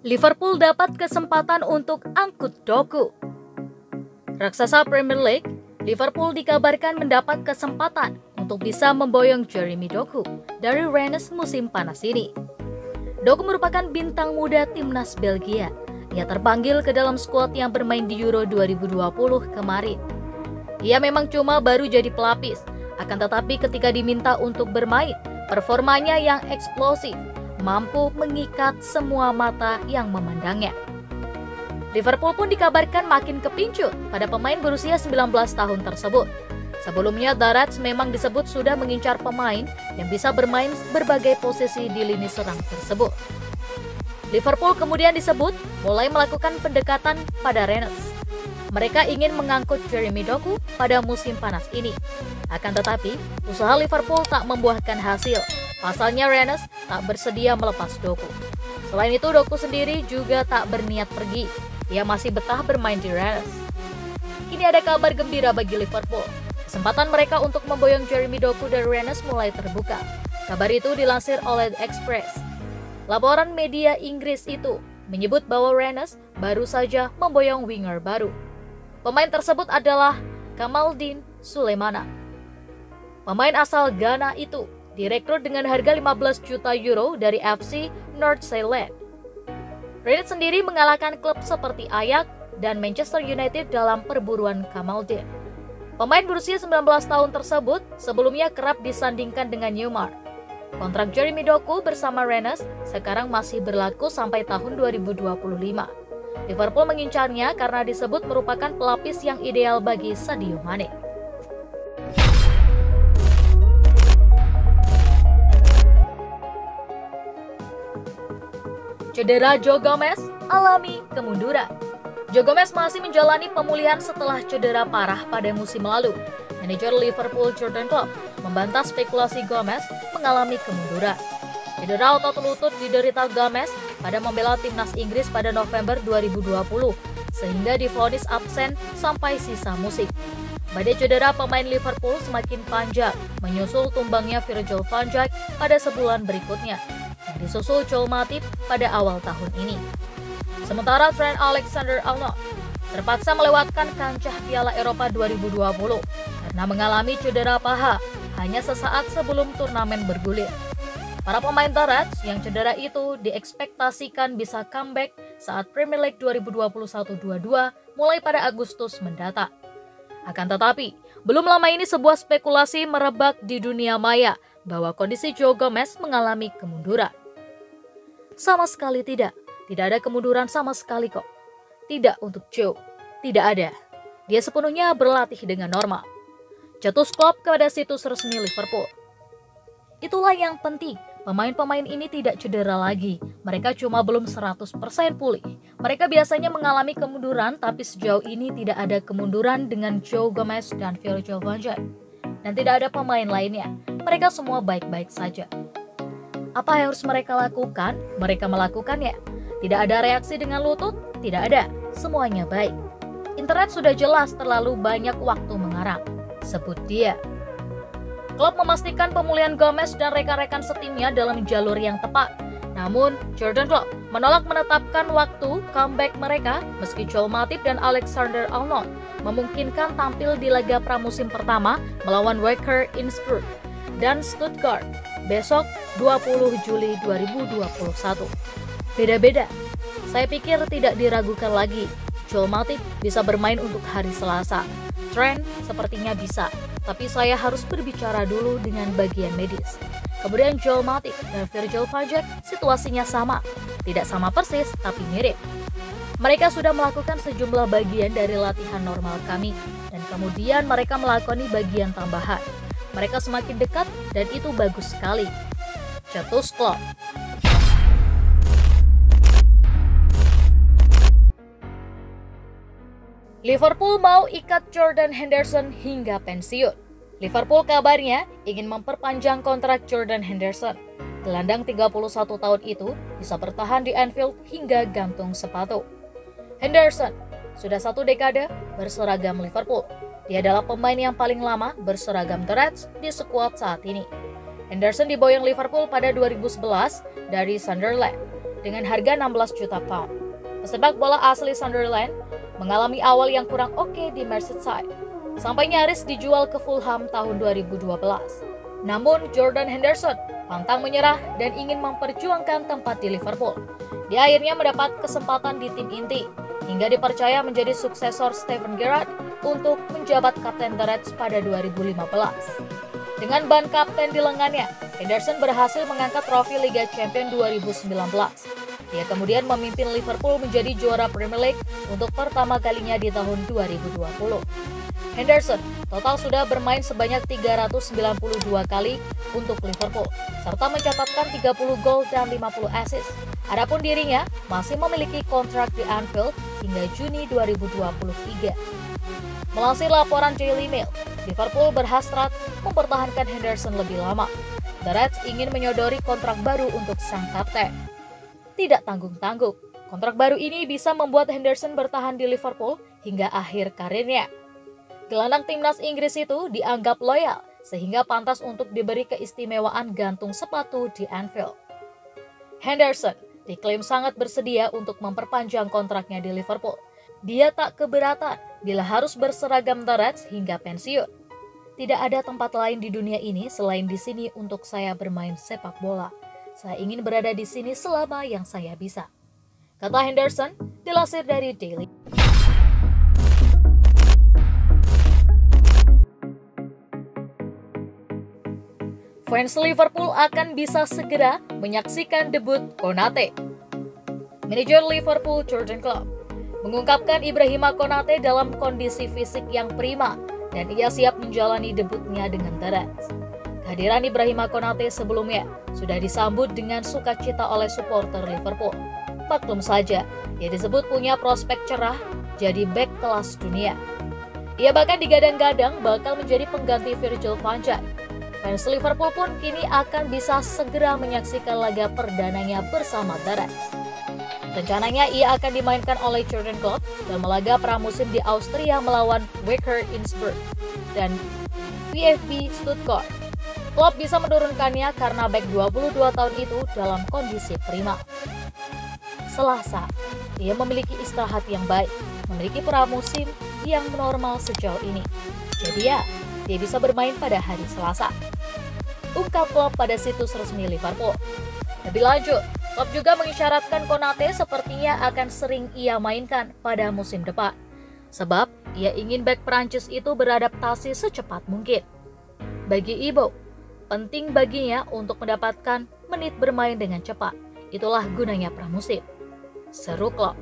Liverpool dapat kesempatan untuk angkut Doku. Raksasa Premier League, Liverpool dikabarkan mendapat kesempatan untuk bisa memboyong Jeremy Doku dari Rennes musim panas ini. Doku merupakan bintang muda timnas Belgia. Ia terpanggil ke dalam skuad yang bermain di Euro 2020 kemarin. Ia memang cuma baru jadi pelapis, akan tetapi ketika diminta untuk bermain, performanya yang eksplosif mampu mengikat semua mata yang memandangnya. Liverpool pun dikabarkan makin kepincut pada pemain berusia 19 tahun tersebut. Sebelumnya, The Reds memang disebut sudah mengincar pemain yang bisa bermain berbagai posisi di lini serang tersebut. Liverpool kemudian disebut mulai melakukan pendekatan pada Rennes. Mereka ingin mengangkut Jeremy Doku pada musim panas ini. Akan tetapi, usaha Liverpool tak membuahkan hasil. Pasalnya Rennes tak bersedia melepas Doku. Selain itu, Doku sendiri juga tak berniat pergi. Ia masih betah bermain di Rennes. Kini ada kabar gembira bagi Liverpool. Kesempatan mereka untuk memboyong Jeremy Doku dari Rennes mulai terbuka. Kabar itu dilansir oleh The Express. Laporan media Inggris itu menyebut bahwa Rennes baru saja memboyong winger baru. Pemain tersebut adalah Kamaldeen Sulemana. Pemain asal Ghana itu direkrut dengan harga 15 juta euro dari FC Nordsjælland. Rennes sendiri mengalahkan klub seperti Ajax dan Manchester United dalam perburuan Kamaldeen. Pemain berusia 19 tahun tersebut sebelumnya kerap disandingkan dengan Neymar. Kontrak Jeremy Doku bersama Rennes sekarang masih berlaku sampai tahun 2025. Liverpool mengincarnya karena disebut merupakan pelapis yang ideal bagi Sadio Mane. Cedera Joe Gomez alami kemunduran. Joe Gomez masih menjalani pemulihan setelah cedera parah pada musim lalu. Manajer Liverpool Jurgen Klopp membantah spekulasi Gomez mengalami kemunduran. Cedera otot lutut diderita Gomez pada membela timnas Inggris pada November 2020, sehingga divonis absen sampai sisa musim. Badai cedera pemain Liverpool semakin panjang, menyusul tumbangnya Virgil van Dijk pada sebulan berikutnya, yang disusul Joel Matip pada awal tahun ini. Sementara Trent Alexander-Arnold terpaksa melewatkan kancah Piala Eropa 2020 karena mengalami cedera paha hanya sesaat sebelum turnamen bergulir. Para pemain The Reds yang cedera itu diekspektasikan bisa comeback saat Premier League 2021-22 mulai pada Agustus mendatang. Akan tetapi, belum lama ini sebuah spekulasi merebak di dunia maya bahwa kondisi Joe Gomez mengalami kemunduran. Sama sekali tidak ada kemunduran sama sekali kok. Tidak untuk Joe, tidak ada. Dia sepenuhnya berlatih dengan normal. Cetus Klopp kepada situs resmi Liverpool. Itulah yang penting, pemain-pemain ini tidak cedera lagi. Mereka cuma belum 100% pulih. Mereka biasanya mengalami kemunduran, tapi sejauh ini tidak ada kemunduran dengan Joe Gomez dan Virgil van Dijk. Dan tidak ada pemain lainnya. Mereka semua baik-baik saja. Apa yang harus mereka lakukan? Mereka melakukannya. Tidak ada reaksi dengan lutut? Tidak ada. Semuanya baik. Internet sudah jelas terlalu banyak waktu mengarang. Sebut dia. Klopp memastikan pemulihan Gomez dan rekan-rekan setimnya dalam jalur yang tepat. Namun, Jurgen Klopp menolak menetapkan waktu comeback mereka meski Joel Matip dan Alexander-Arnold memungkinkan tampil di laga pramusim pertama melawan Wacker Innsbruck dan Stuttgart besok 20 Juli 2021. Beda-beda. Saya pikir tidak diragukan lagi. Joel Matip bisa bermain untuk hari Selasa. Trent sepertinya bisa, tapi saya harus berbicara dulu dengan bagian medis. Kemudian Joel Matip dan Virgil van Dijk situasinya sama. Tidak sama persis, tapi mirip. Mereka sudah melakukan sejumlah bagian dari latihan normal kami, dan kemudian mereka melakoni bagian tambahan. Mereka semakin dekat, dan itu bagus sekali. Cetus Klopp. Liverpool mau ikat Jordan Henderson hingga pensiun. Liverpool kabarnya ingin memperpanjang kontrak Jordan Henderson. Gelandang 31 tahun itu bisa bertahan di Anfield hingga gantung sepatu. Henderson sudah 1 dekade berseragam Liverpool. Dia adalah pemain yang paling lama berseragam The Reds di skuad saat ini. Henderson diboyong Liverpool pada 2011 dari Sunderland. dengan harga 16 juta pound. Pesepak bola asli Sunderland mengalami awal yang kurang oke di Merseyside, sampai nyaris dijual ke Fulham tahun 2012. Namun Jordan Henderson pantang menyerah dan ingin memperjuangkan tempat di Liverpool. Dia akhirnya mendapat kesempatan di tim inti, hingga dipercaya menjadi suksesor Steven Gerrard untuk menjabat kapten The Reds pada 2015. Dengan ban kapten di lengannya, Henderson berhasil mengangkat trofi Liga Champions 2019. Dia kemudian memimpin Liverpool menjadi juara Premier League untuk pertama kalinya di tahun 2020. Henderson total sudah bermain sebanyak 392 kali untuk Liverpool, serta mencatatkan 30 gol dan 50 assist. Adapun dirinya masih memiliki kontrak di Anfield hingga Juni 2023. Melansir laporan Daily Mail, Liverpool berhasrat mempertahankan Henderson lebih lama. The Reds ingin menyodori kontrak baru untuk sang kapten. Tidak tanggung-tanggung, kontrak baru ini bisa membuat Henderson bertahan di Liverpool hingga akhir karirnya. Gelandang timnas Inggris itu dianggap loyal, sehingga pantas untuk diberi keistimewaan gantung sepatu di Anfield. Henderson diklaim sangat bersedia untuk memperpanjang kontraknya di Liverpool. Dia tak keberatan bila harus berseragam The Reds hingga pensiun. Tidak ada tempat lain di dunia ini selain di sini untuk saya bermain sepak bola. Saya ingin berada di sini selama yang saya bisa, kata Henderson, dilansir dari Daily. Fans Liverpool akan bisa segera menyaksikan debut Konate. Manajer Liverpool Jurgen Klopp mengungkapkan Ibrahima Konate dalam kondisi fisik yang prima dan ia siap menjalani debutnya dengan The Reds. Kehadiran Ibrahima Konate sebelumnya sudah disambut dengan sukacita oleh supporter Liverpool. Maklum saja, dia disebut punya prospek cerah jadi bek kelas dunia. Ia bahkan digadang-gadang bakal menjadi pengganti Virgil van Dijk. Fans Liverpool pun kini akan bisa segera menyaksikan laga perdananya bersama The Reds. Rencananya ia akan dimainkan oleh Jurgen Klopp dalam laga pramusim di Austria melawan Wacker Innsbruck dan VfB Stuttgart. Klopp bisa menurunkannya karena bek 22 tahun itu dalam kondisi prima. Selasa, dia memiliki istirahat yang baik, memiliki pramusim yang normal sejauh ini. Jadi ya, dia bisa bermain pada hari Selasa, ungkap Klopp pada situs resmi Liverpool. Lebih lanjut, Klopp juga mengisyaratkan Konate sepertinya akan sering ia mainkan pada musim depan, sebab ia ingin bek Prancis itu beradaptasi secepat mungkin. Bagi Ibo, penting baginya untuk mendapatkan menit bermain dengan cepat. Itulah gunanya pramusim, seru Klopp.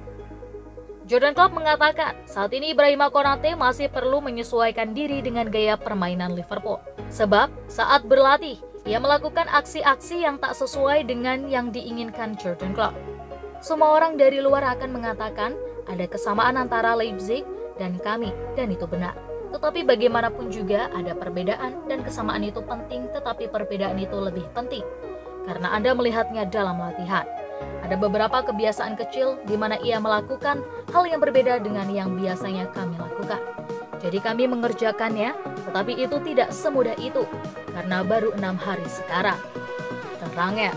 Jurgen Klopp mengatakan saat ini Ibrahima Konate masih perlu menyesuaikan diri dengan gaya permainan Liverpool. Sebab saat berlatih, ia melakukan aksi-aksi yang tak sesuai dengan yang diinginkan Jurgen Klopp. Semua orang dari luar akan mengatakan ada kesamaan antara Leipzig dan kami, dan itu benar. Tetapi bagaimanapun juga ada perbedaan dan kesamaan itu penting, tetapi perbedaan itu lebih penting karena Anda melihatnya dalam latihan. Ada beberapa kebiasaan kecil di mana ia melakukan hal yang berbeda dengan yang biasanya kami lakukan. Jadi kami mengerjakannya, tetapi itu tidak semudah itu karena baru 6 hari sekarang, terangnya.